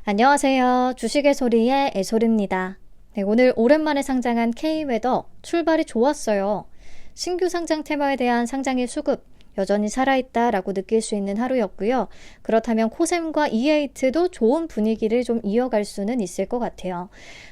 안녕하세요. 주식의 소리의 애소리입니다. 네, 오늘 오랜만에 상장한 K웨더 출발이 좋았어요. 신규 상장 테마에 대한 상장의 수급 여전히 살아있다라고 느낄 수 있는 하루였고요. 그렇다면 코셈과 E8도 좋은 분위기를 좀 이어갈 수는 있을 것 같아요.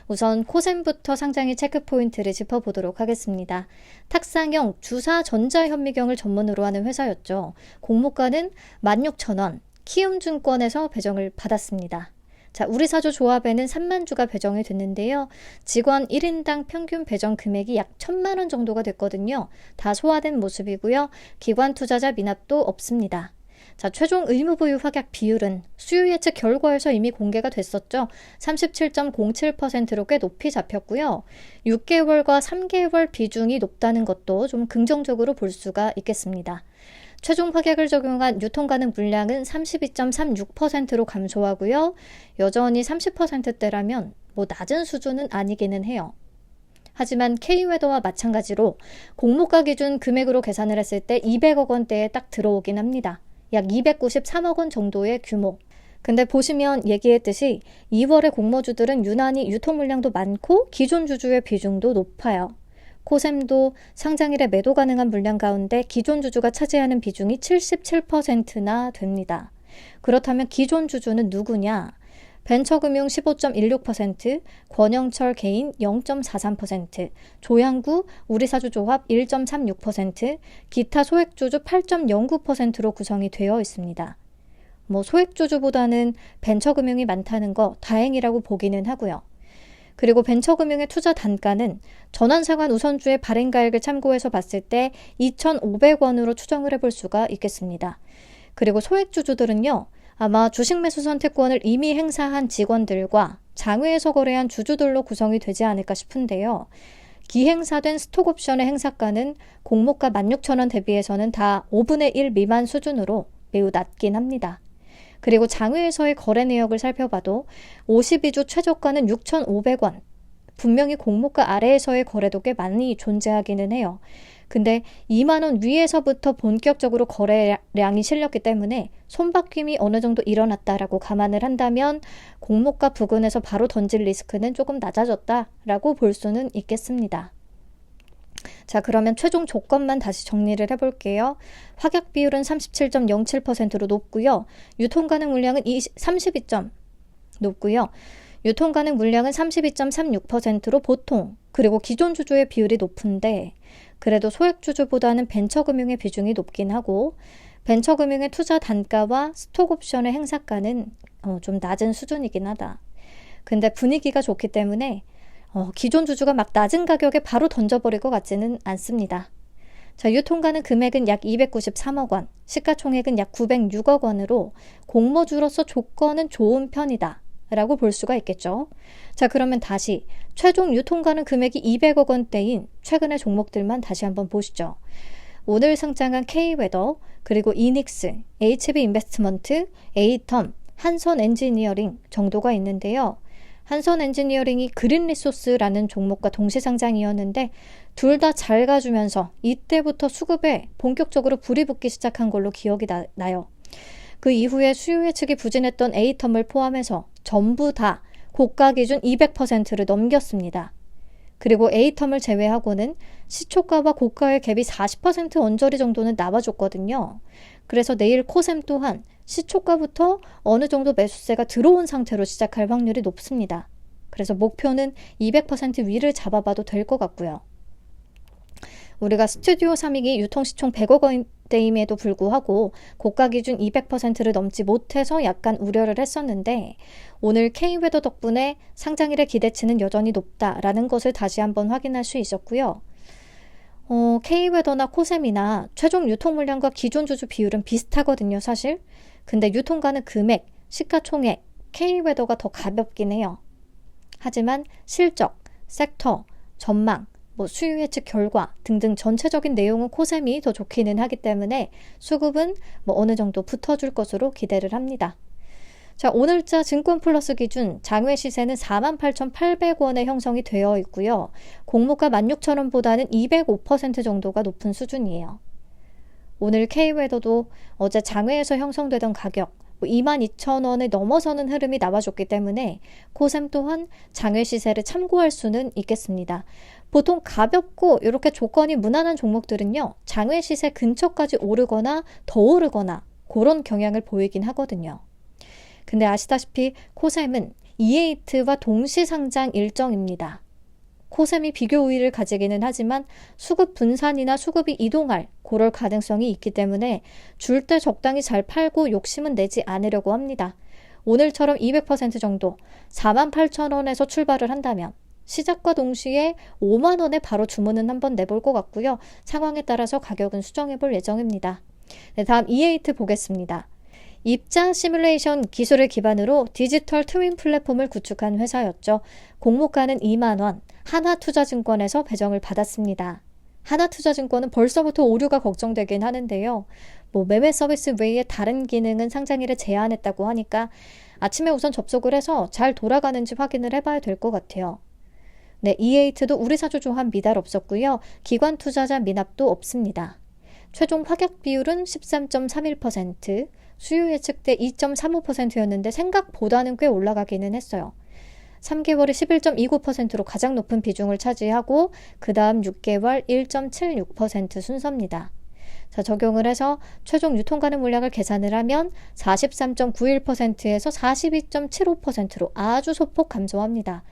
우선 코셈부터 상장의 체크포인트를 짚어보도록 하겠습니다. 탁상형 주사 전자현미경을 전문으로 하는 회사였죠. 공모가는 16,000원, 키움증권에서 배정을 받았습니다. 자, 우리사주 조합에는 3만 주가 배정이 됐는데요. 직원 1인당 평균 배정 금액이 약 1,000만 원 정도가 됐거든요. 다 소화된 모습이고요. 기관 투자자 미납도 없습니다. 자, 최종 의무보유 확약 비율은 수요 예측 결과에서 이미 공개가 됐었죠. 37.07%로 꽤 높이 잡혔고요. 6개월과 3개월 비중이 높다는 것도 좀 긍정적으로 볼 수가 있겠습니다. 최종 확약을 적용한 유통 가능 물량은 32.36%로 감소하고요. 여전히 30%대라면 낮은 수준은 아니기는 해요. 하지만 K웨더와 마찬가지로 공모가 기준 금액으로 계산을 했을 때 200억 원대에 딱 들어오긴 합니다. 약 293억 원 정도의 규모. 근데 보시면 얘기했듯이 2월의 공모주들은 유난히 유통 물량도 많고 기존 주주의 비중도 높아요. 코셈도 상장일에 매도 가능한 물량 가운데 기존 주주가 차지하는 비중이 77%나 됩니다. 그렇다면 기존 주주는 누구냐? 벤처금융 15.16%, 권영철 개인 0.43%, 조양구 우리사주조합 1.36%, 기타 소액주주 8.09%로 구성이 되어 있습니다. 소액주주보다는 벤처금융이 많다는 거 다행이라고 보기는 하고요. 그리고 벤처금융의 투자 단가는 전환상환 우선주의 발행가액을 참고해서 봤을 때 2,500원으로 추정을 해볼 수가 있겠습니다. 그리고 소액주주들은요. 아마 주식 매수 선택권을 이미 행사한 직원들과 장외에서 거래한 주주들로 구성이 되지 않을까 싶은데요. 기행사된 스톡옵션의 행사가는 공모가 16,000원 대비해서는 다 5분의 1 미만 수준으로 매우 낮긴 합니다. 그리고 장외에서의 거래 내역을 살펴봐도 52주 최저가는 6,500원. 분명히 공모가 아래에서의 거래도 꽤 많이 존재하기는 해요. 근데 2만 원 위에서부터 본격적으로 거래량이 실렸기 때문에 손바뀜이 어느 정도 일어났다라고 감안을 한다면 공모가 부근에서 바로 던질 리스크는 조금 낮아졌다라고 볼 수는 있겠습니다. 자, 그러면 최종 조건만 다시 정리를 해볼게요. 확약 비율은 37.07%로 높고요. 유통 가능 물량은 32점 높고요. 유통 가능 물량은 32.36%로 보통, 그리고 기존 주주의 비율이 높은데 그래도 소액주주보다는 벤처금융의 비중이 높긴 하고 벤처금융의 투자 단가와 스톡옵션의 행사가는 좀 낮은 수준이긴 하다. 근데 분위기가 좋기 때문에 기존 주주가 막 낮은 가격에 바로 던져버릴 것 같지는 않습니다. 자, 유통가능 금액은 약 293억 원, 시가총액은 약 906억 원으로 공모주로서 조건은 좋은 편이다 라고 볼 수가 있겠죠. 자, 그러면 다시 최종 유통가능 금액이 200억 원대인 최근의 종목들만 다시 한번 보시죠. 오늘 상장한 K웨더, 그리고 이닉스, HB인베스트먼트, 에이텀, 한선엔지니어링 정도가 있는데요. 한선엔지니어링이 그린리소스라는 종목과 동시 상장이었는데 둘 다 잘 가주면서 이때부터 수급에 본격적으로 불이 붙기 시작한 걸로 기억이 나요. 그 이후에 수요 예측이 부진했던 에이텀을 포함해서 전부 다 고가 기준 200%를 넘겼습니다. 그리고 에이텀을 제외하고는 시초가와 고가의 갭이 40% 언저리 정도는 나와줬거든요. 그래서 내일 코셈 또한 시초가부터 어느 정도 매수세가 들어온 상태로 시작할 확률이 높습니다. 그래서 목표는 200% 위를 잡아봐도 될 것 같고요. 우리가 스튜디오 3익이 유통시총 100억 원대임에도 불구하고 고가 기준 200%를 넘지 못해서 약간 우려를 했었는데 오늘 K웨더 덕분에 상장일의 기대치는 여전히 높다라는 것을 다시 한번 확인할 수 있었고요. K웨더나 코셈이나 최종 유통 물량과 기존 주주 비율은 비슷하거든요, 사실. 근데 유통 가능 금액, 시가총액, K웨더가 더 가볍긴 해요. 하지만 실적, 섹터, 전망, 수요 예측 결과 등등 전체적인 내용은 코셈이 더 좋기는 하기 때문에 수급은 어느 정도 붙어줄 것으로 기대를 합니다. 자, 오늘자 증권플러스 기준 장외 시세는 48,800원에 형성이 되어 있고요. 공모가 16,000원보다는 205% 정도가 높은 수준이에요. 오늘 K웨더도 어제 장외에서 형성되던 가격 22,000원을 넘어서는 흐름이 나와줬기 때문에 코셈 또한 장외 시세를 참고할 수는 있겠습니다. 보통 가볍고 이렇게 조건이 무난한 종목들은요, 장외 시세 근처까지 오르거나 더 오르거나 그런 경향을 보이긴 하거든요. 근데 아시다시피 코셈은 E8와 동시 상장 일정입니다. 코셈이 비교 우위를 가지기는 하지만 수급 분산이나 수급이 이동할 그럴 가능성이 있기 때문에 줄 때 적당히 잘 팔고 욕심은 내지 않으려고 합니다. 오늘처럼 200% 정도 48,000원에서 출발을 한다면 시작과 동시에 5만 원에 바로 주문은 한번 내볼 것 같고요. 상황에 따라서 가격은 수정해 볼 예정입니다. 네, 다음 E8 보겠습니다. 입자 시뮬레이션 기술을 기반으로 디지털 트윈 플랫폼을 구축한 회사였죠. 공모가는 2만 원, 하나투자증권에서 배정을 받았습니다. 하나투자증권은 벌써부터 오류가 걱정되긴 하는데요. 매매 서비스 외에 다른 기능은 상장일에 제한했다고 하니까 아침에 우선 접속을 해서 잘 돌아가는지 확인을 해봐야 될 것 같아요. 네, E8도 우리 사주 조합 미달 없었고요. 기관 투자자 미납도 없습니다. 최종 확약 비율은 13.31%, 수요 예측 때 2.35%였는데 생각보다는 꽤 올라가기는 했어요. 3개월이 11.29%로 가장 높은 비중을 차지하고 그 다음 6개월 1.76% 순서입니다. 자, 적용을 해서 최종 유통 가능 물량을 계산을 하면 43.91%에서 42.75%로 아주 소폭 감소합니다.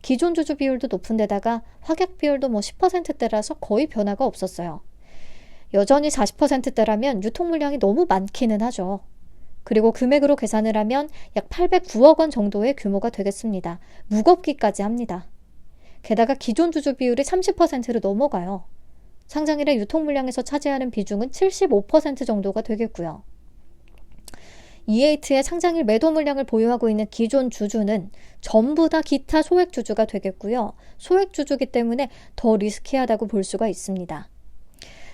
기존 주주 비율도 높은 데다가 확약 비율도 10%대라서 거의 변화가 없었어요. 여전히 40%대라면 유통 물량이 너무 많기는 하죠. 그리고 금액으로 계산을 하면 약 809억 원 정도의 규모가 되겠습니다. 무겁기까지 합니다. 게다가 기존 주주 비율이 30%를 넘어가요. 상장일의 유통 물량에서 차지하는 비중은 75% 정도가 되겠고요. E8의 상장일 매도 물량을 보유하고 있는 기존 주주는 전부 다 기타 소액 주주가 되겠고요. 소액 주주기 때문에 더 리스키하다고 볼 수가 있습니다.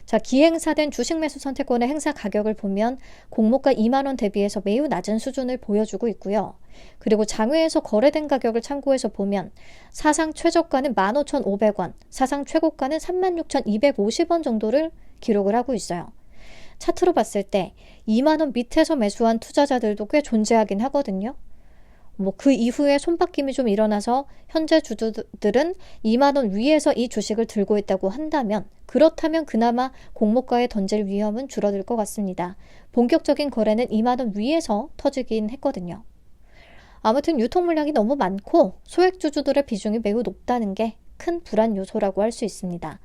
자, 기행사된 주식 매수 선택권의 행사 가격을 보면 공모가 2만 원 대비해서 매우 낮은 수준을 보여주고 있고요. 그리고 장외에서 거래된 가격을 참고해서 보면 사상 최저가는 15,500원, 사상 최고가는 36,250원 정도를 기록을 하고 있어요. 차트로 봤을 때 2만 원 밑에서 매수한 투자자들도 꽤 존재하긴 하거든요. 그 이후에 손바뀜이 좀 일어나서 현재 주주들은 2만 원 위에서 이 주식을 들고 있다고 한다면 그렇다면 그나마 공모가에 던질 위험은 줄어들 것 같습니다. 본격적인 거래는 2만 원 위에서 터지긴 했거든요. 아무튼 유통 물량이 너무 많고 소액 주주들의 비중이 매우 높다는 게 큰 불안 요소라고 할 수 있습니다.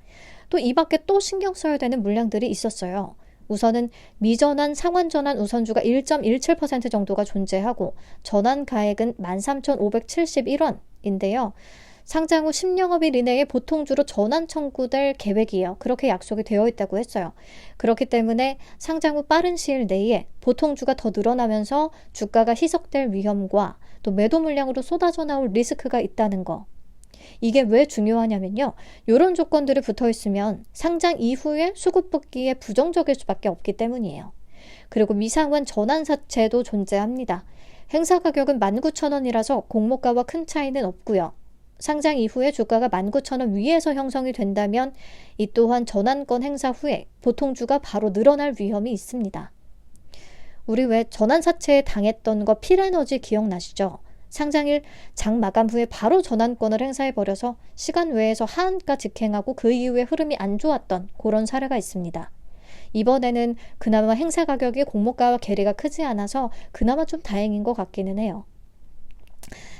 또 이 밖에 또 신경 써야 되는 물량들이 있었어요. 우선은 미전환, 상환전환 우선주가 1.17% 정도가 존재하고 전환 가액은 13,571원인데요. 상장 후 10영업일 이내에 보통주로 전환 청구될 계획이에요. 그렇게 약속이 되어 있다고 했어요. 그렇기 때문에 상장 후 빠른 시일 내에 보통주가 더 늘어나면서 주가가 희석될 위험과 또 매도 물량으로 쏟아져 나올 리스크가 있다는 거. 이게 왜 중요하냐면요. 이런 조건들이 붙어 있으면 상장 이후에 수급 복귀에 부정적일 수밖에 없기 때문이에요. 그리고 미상환 전환사채도 존재합니다. 행사 가격은 19,000원이라서 공모가와 큰 차이는 없고요. 상장 이후에 주가가 19,000원 위에서 형성이 된다면 이 또한 전환권 행사 후에 보통주가 바로 늘어날 위험이 있습니다. 우리 왜 전환사채에 당했던 거 필에너지 기억나시죠? 상장일 장 마감 후에 바로 전환권을 행사해버려서 시간 외에서 하한가 직행하고 그 이후에 흐름이 안 좋았던 그런 사례가 있습니다. 이번에는 그나마 행사 가격이 공모가와 괴리가 크지 않아서 그나마 좀 다행인 것 같기는 해요.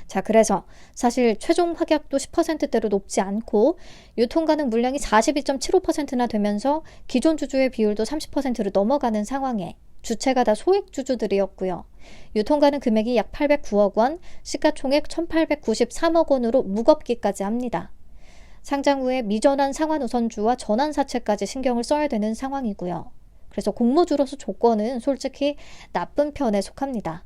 자, 그래서 사실 최종 확약도 10%대로 높지 않고 유통 가능 물량이 42.75%나 되면서 기존 주주의 비율도 30%를 넘어가는 상황에 주체가 다 소액 주주들이었고요. 유통 가능 금액이 약 809억 원, 시가총액 1,893억 원으로 무겁기까지 합니다. 상장 후에 미전환 상환 우선주와 전환 사채까지 신경을 써야 되는 상황이고요. 그래서 공모주로서 조건은 솔직히 나쁜 편에 속합니다.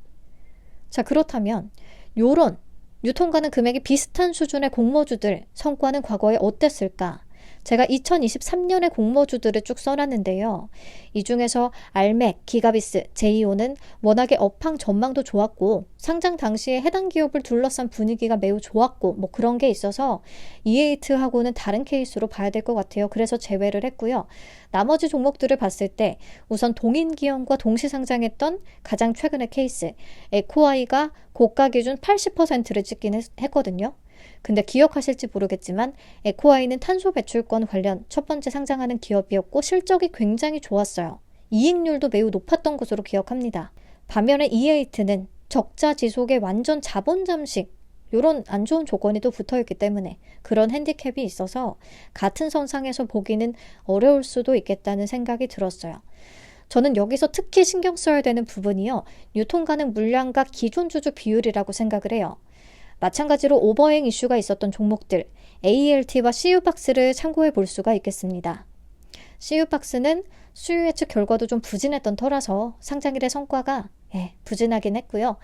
자, 그렇다면 요런 유통 가능 금액이 비슷한 수준의 공모주들 성과는 과거에 어땠을까? 제가 2023년에 공모주들을 쭉 써놨는데요. 이 중에서 알맥, 기가비스, 제이오는 워낙에 업황 전망도 좋았고 상장 당시에 해당 기업을 둘러싼 분위기가 매우 좋았고 뭐 그런 게 있어서 E8하고는 다른 케이스로 봐야 될 것 같아요. 그래서 제외를 했고요. 나머지 종목들을 봤을 때 우선 동인기업과 동시 상장했던 가장 최근의 케이스 에코아이가 고가 기준 80%를 찍긴 했거든요. 근데 기억하실지 모르겠지만 에코아이는 탄소 배출권 관련 첫 번째 상장하는 기업이었고 실적이 굉장히 좋았어요. 이익률도 매우 높았던 것으로 기억합니다. 반면에 E8는 적자 지속에 완전 자본 잠식 이런 안 좋은 조건이 또 붙어있기 때문에 그런 핸디캡이 있어서 같은 선상에서 보기는 어려울 수도 있겠다는 생각이 들었어요. 저는 여기서 특히 신경 써야 되는 부분이요. 유통 가능 물량과 기존 주주 비율이라고 생각을 해요. 마찬가지로 오버행 이슈가 있었던 종목들 AELT와 CU박스를 참고해 볼 수가 있겠습니다. CU박스는 수요 예측 결과도 좀 부진했던 터라서 상장일의 성과가 부진하긴 했고요.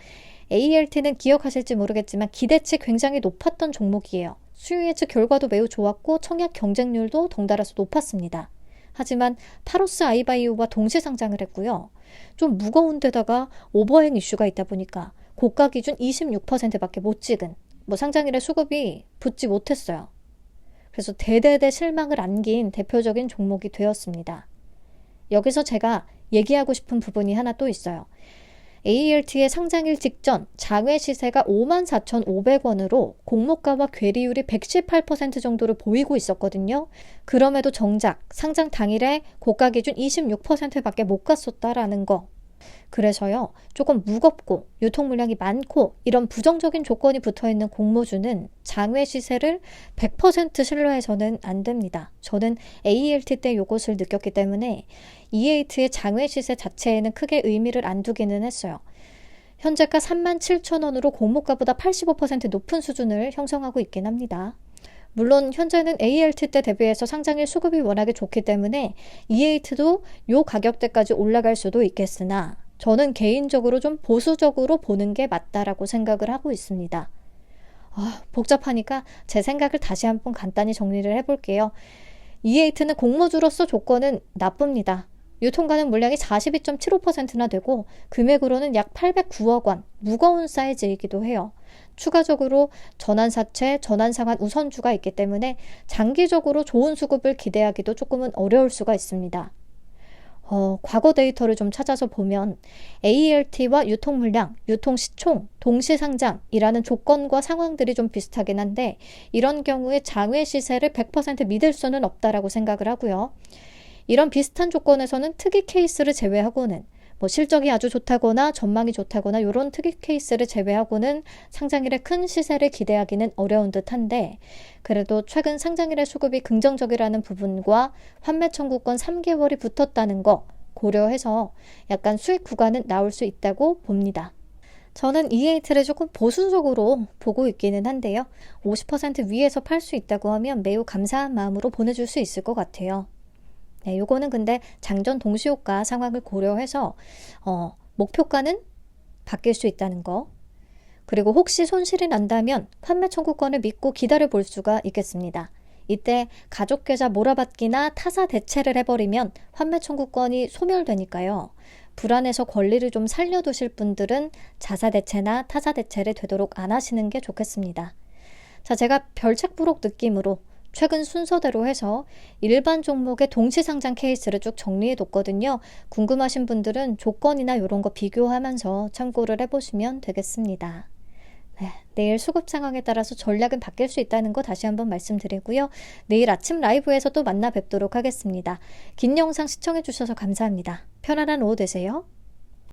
AELT는 기억하실지 모르겠지만 기대치 굉장히 높았던 종목이에요. 수요 예측 결과도 매우 좋았고 청약 경쟁률도 덩달아서 높았습니다. 하지만 파로스 아이바이오와 동시 상장을 했고요. 좀 무거운 데다가 오버행 이슈가 있다 보니까 고가 기준 26%밖에 못 찍은 상장일의 수급이 붙지 못했어요. 그래서 대대대 실망을 안긴 대표적인 종목이 되었습니다. 여기서 제가 얘기하고 싶은 부분이 하나 또 있어요. AELT의 상장일 직전 장외 시세가 54,500원으로 공모가와 괴리율이 118% 정도를 보이고 있었거든요. 그럼에도 정작 상장 당일에 고가 기준 26%밖에 못 갔었다라는 거. 그래서요, 조금 무겁고 유통 물량이 많고 이런 부정적인 조건이 붙어있는 공모주는 장외 시세를 100% 신뢰해서는 안 됩니다. 저는 AELT 때 이것을 느꼈기 때문에 E8의 장외 시세 자체에는 크게 의미를 안 두기는 했어요. 현재가 37,000원으로 공모가보다 85% 높은 수준을 형성하고 있긴 합니다. 물론 현재는 AELT 때 대비해서 상장일 수급이 워낙에 좋기 때문에 E8도 요 가격대까지 올라갈 수도 있겠으나 저는 개인적으로 좀 보수적으로 보는 게 맞다라고 생각을 하고 있습니다. 복잡하니까 제 생각을 다시 한번 간단히 정리를 해볼게요. E8는 공모주로서 조건은 나쁩니다. 유통 가능 물량이 42.75%나 되고 금액으로는 약 809억 원, 무거운 사이즈이기도 해요. 추가적으로 전환사채, 전환상환 우선주가 있기 때문에 장기적으로 좋은 수급을 기대하기도 조금은 어려울 수가 있습니다. 과거 데이터를 좀 찾아서 보면 AELT와 유통 물량, 유통 시총, 동시 상장이라는 조건과 상황들이 좀 비슷하긴 한데 이런 경우에 장외 시세를 100% 믿을 수는 없다라고 생각을 하고요. 이런 비슷한 조건에서는 특이 케이스를 제외하고는 실적이 아주 좋다거나 전망이 좋다거나 이런 특이 케이스를 제외하고는 상장일에 큰 시세를 기대하기는 어려운 듯한데 그래도 최근 상장일의 수급이 긍정적이라는 부분과 환매 청구권 3개월이 붙었다는 거 고려해서 약간 수익 구간은 나올 수 있다고 봅니다. 저는 E8를 조금 보수적으로 보고 있기는 한데요. 50% 위에서 팔 수 있다고 하면 매우 감사한 마음으로 보내줄 수 있을 것 같아요. 네, 요거는 근데 장전 동시효과 상황을 고려해서 목표가는 바뀔 수 있다는 거. 그리고 혹시 손실이 난다면 판매 청구권을 믿고 기다려 볼 수가 있겠습니다. 이때 가족계좌 몰아받기나 타사 대체를 해버리면 환매 청구권이 소멸되니까요. 불안해서 권리를 좀 살려두실 분들은 자사 대체나 타사 대체를 되도록 안 하시는 게 좋겠습니다. 자, 제가 별책부록 느낌으로 최근 순서대로 해서 일반 종목의 동시상장 케이스를 쭉 정리해뒀거든요. 궁금하신 분들은 조건이나 이런 거 비교하면서 참고를 해보시면 되겠습니다. 네, 내일 수급 상황에 따라서 전략은 바뀔 수 있다는 거 다시 한번 말씀드리고요. 내일 아침 라이브에서 또 만나 뵙도록 하겠습니다. 긴 영상 시청해주셔서 감사합니다. 편안한 오후 되세요.